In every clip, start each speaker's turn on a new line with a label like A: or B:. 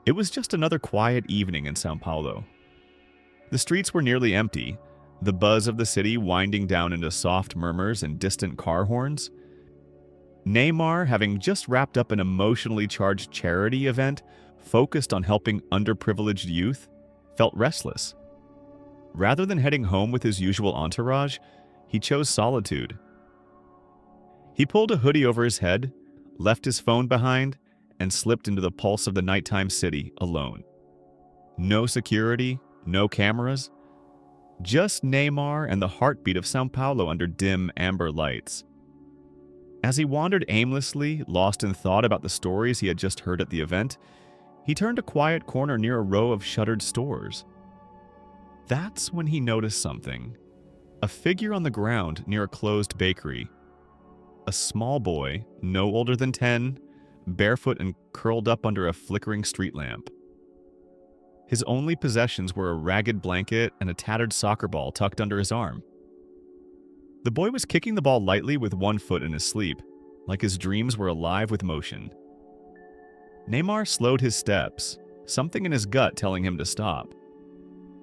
A: It was just another quiet evening in São Paulo. The streets were nearly empty, the buzz of the city winding down into soft murmurs and distant car horns. Neymar, having just wrapped up an emotionally charged charity event focused on helping underprivileged youth, felt restless. Rather than heading home with his usual entourage, he chose solitude. He pulled a hoodie over his head, left his phone behind, and slipped into the pulse of the nighttime city alone. No security, no cameras, just Neymar and the heartbeat of São Paulo under dim amber lights. As he wandered aimlessly, lost in thought about the stories he had just heard at the event, he turned a quiet corner near a row of shuttered stores. That's when he noticed something. A figure on the ground near a closed bakery. A small boy, no older than 10, barefoot and curled up under a flickering street lamp. His only possessions were a ragged blanket and a tattered soccer ball tucked under his arm. The boy was kicking the ball lightly with one foot in his sleep, like his dreams were alive with motion. Neymar slowed his steps, something in his gut telling him to stop.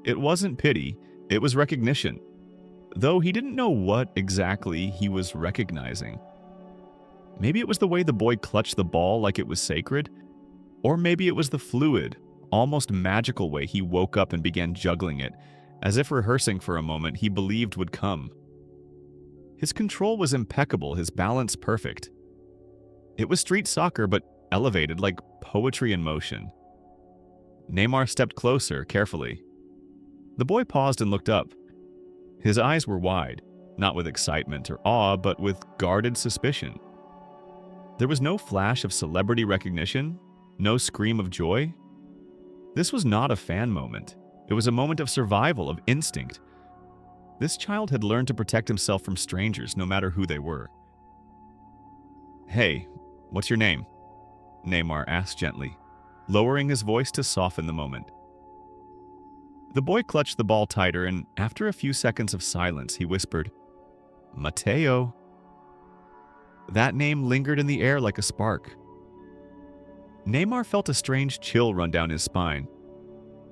A: It wasn't pity, it was recognition, though he didn't know what exactly he was recognizing. Maybe it was the way the boy clutched the ball like it was sacred, or maybe it was the fluid, almost magical way he woke up and began juggling it, as if rehearsing for a moment he believed would come. His control was impeccable, his balance perfect. It was street soccer, but elevated like poetry in motion. Neymar stepped closer, carefully. The boy paused and looked up. His eyes were wide, not with excitement or awe, but with guarded suspicion. There was no flash of celebrity recognition, no scream of joy. This was not a fan moment. It was a moment of survival, of instinct. This child had learned to protect himself from strangers, no matter who they were. "Hey, what's your name?" Neymar asked gently, lowering his voice to soften the moment. The boy clutched the ball tighter, and after a few seconds of silence, he whispered, "Mateo." That name lingered in the air like a spark. Neymar felt a strange chill run down his spine.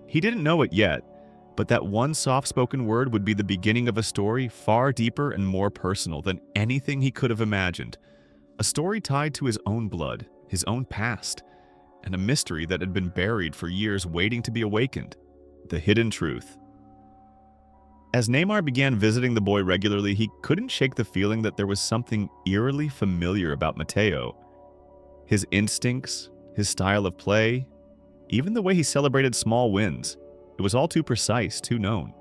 A: He didn't know it yet, but that one soft-spoken word would be the beginning of a story far deeper and more personal than anything he could have imagined. A story tied to his own blood, his own past, and a mystery that had been buried for years waiting to be awakened. The hidden truth. As Neymar began visiting the boy regularly, he couldn't shake the feeling that there was something eerily familiar about Mateo. His instincts, his style of play, even the way he celebrated small wins. It was all too precise, too known.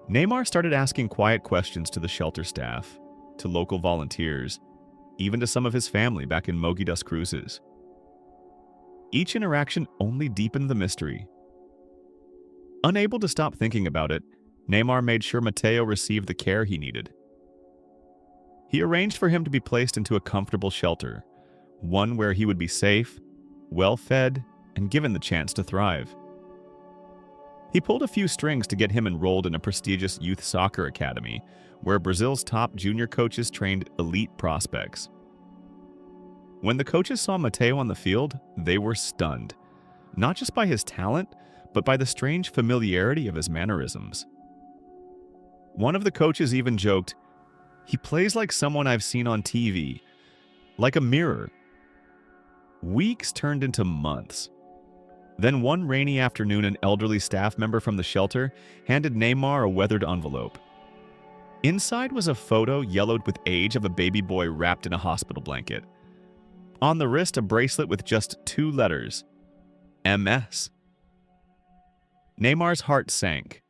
A: Neymar started asking quiet questions to the shelter staff, to local volunteers, even to some of his family back in Mogi das Cruzes. Each interaction only deepened the mystery. Unable to stop thinking about it, Neymar made sure Mateo received the care he needed. He arranged for him to be placed into a comfortable shelter, one where he would be safe, well-fed, and given the chance to thrive. He pulled a few strings to get him enrolled in a prestigious youth soccer academy, where Brazil's top junior coaches trained elite prospects. When the coaches saw Mateo on the field, they were stunned, not just by his talent, but by the strange familiarity of his mannerisms. One of the coaches even joked, "He plays like someone I've seen on TV, like a mirror." Weeks turned into months. Then one rainy afternoon, an elderly staff member from the shelter handed Neymar a weathered envelope. Inside was a photo yellowed with age of a baby boy wrapped in a hospital blanket. On the wrist, a bracelet with just 2 letters, MS. Neymar's heart sank.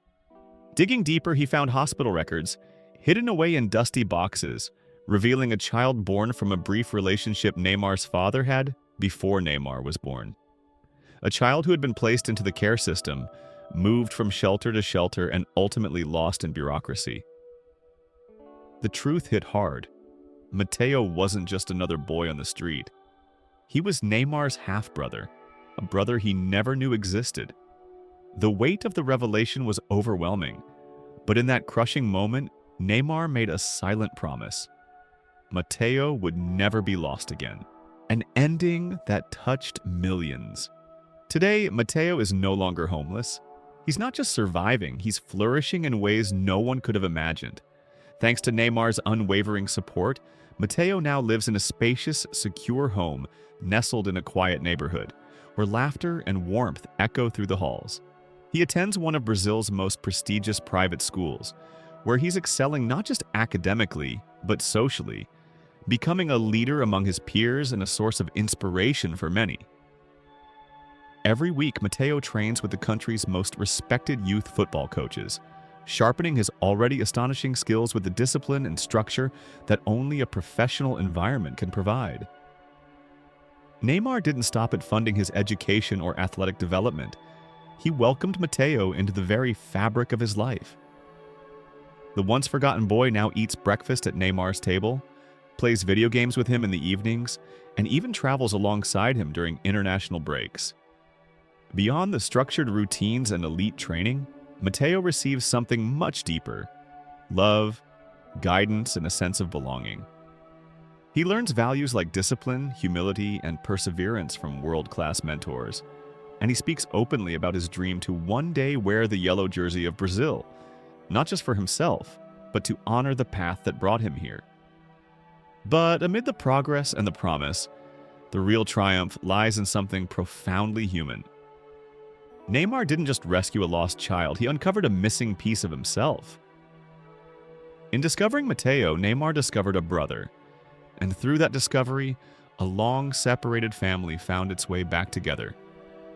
A: Digging deeper, he found hospital records, hidden away in dusty boxes, revealing a child born from a brief relationship Neymar's father had before Neymar was born. A child who had been placed into the care system, moved from shelter to shelter, and ultimately lost in bureaucracy. The truth hit hard. Mateo wasn't just another boy on the street. He was Neymar's half-brother, a brother he never knew existed. The weight of the revelation was overwhelming, but in that crushing moment, Neymar made a silent promise. Mateo would never be lost again, an ending that touched millions. Today, Mateo is no longer homeless. He's not just surviving, he's flourishing in ways no one could have imagined. Thanks to Neymar's unwavering support, Mateo now lives in a spacious, secure home nestled in a quiet neighborhood, where laughter and warmth echo through the halls. He attends one of Brazil's most prestigious private schools, where he's excelling not just academically, but socially, becoming a leader among his peers and a source of inspiration for many. Every week, Mateo trains with the country's most respected youth football coaches, sharpening his already astonishing skills with the discipline and structure that only a professional environment can provide. Neymar didn't stop at funding his education or athletic development. He welcomed Mateo into the very fabric of his life. The once-forgotten boy now eats breakfast at Neymar's table, plays video games with him in the evenings, and even travels alongside him during international breaks. Beyond the structured routines and elite training, Mateo receives something much deeper: love, guidance, and a sense of belonging. He learns values like discipline, humility, and perseverance from world-class mentors, and he speaks openly about his dream to one day wear the yellow jersey of Brazil, not just for himself, but to honor the path that brought him here. But amid the progress and the promise, the real triumph lies in something profoundly human. Neymar didn't just rescue a lost child, he uncovered a missing piece of himself. In discovering Mateo, Neymar discovered a brother, and through that discovery, a long-separated family found its way back together,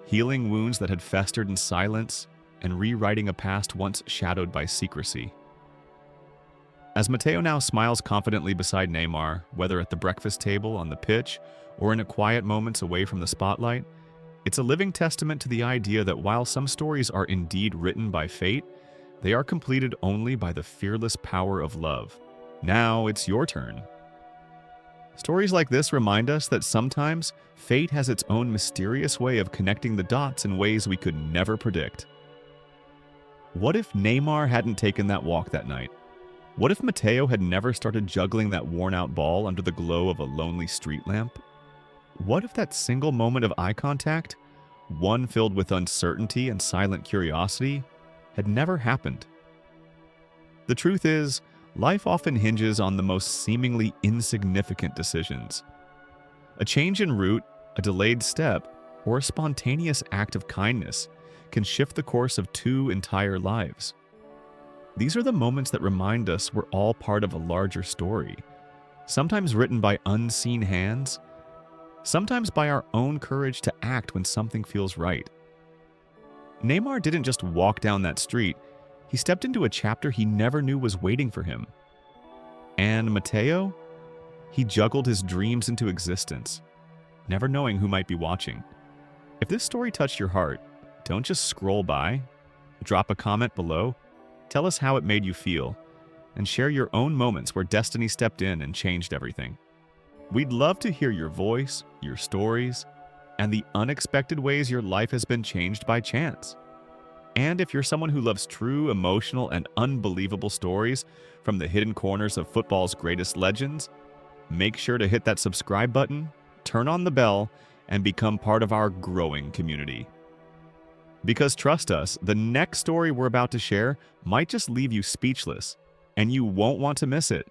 A: healing wounds that had festered in silence and rewriting a past once shadowed by secrecy. As Mateo now smiles confidently beside Neymar, whether at the breakfast table, on the pitch, or in a quiet moments away from the spotlight, it's a living testament to the idea that while some stories are indeed written by fate, they are completed only by the fearless power of love. Now it's your turn. Stories like this remind us that sometimes fate has its own mysterious way of connecting the dots in ways we could never predict. What if Neymar hadn't taken that walk that night? What if Mateo had never started juggling that worn-out ball under the glow of a lonely street lamp? What if that single moment of eye contact, one filled with uncertainty and silent curiosity, had never happened? The truth is, life often hinges on the most seemingly insignificant decisions. A change in route, a delayed step, or a spontaneous act of kindness can shift the course of two entire lives. These are the moments that remind us we're all part of a larger story, sometimes written by unseen hands, sometimes by our own courage to act when something feels right. Neymar didn't just walk down that street, he stepped into a chapter he never knew was waiting for him. And Mateo? He juggled his dreams into existence, never knowing who might be watching. If this story touched your heart, don't just scroll by. Drop a comment below, tell us how it made you feel, and share your own moments where destiny stepped in and changed everything. We'd love to hear your voice, your stories, and the unexpected ways your life has been changed by chance. And if you're someone who loves true, emotional, and unbelievable stories from the hidden corners of football's greatest legends, make sure to hit that subscribe button, turn on the bell, and become part of our growing community. Because trust us, the next story we're about to share might just leave you speechless, and you won't want to miss it.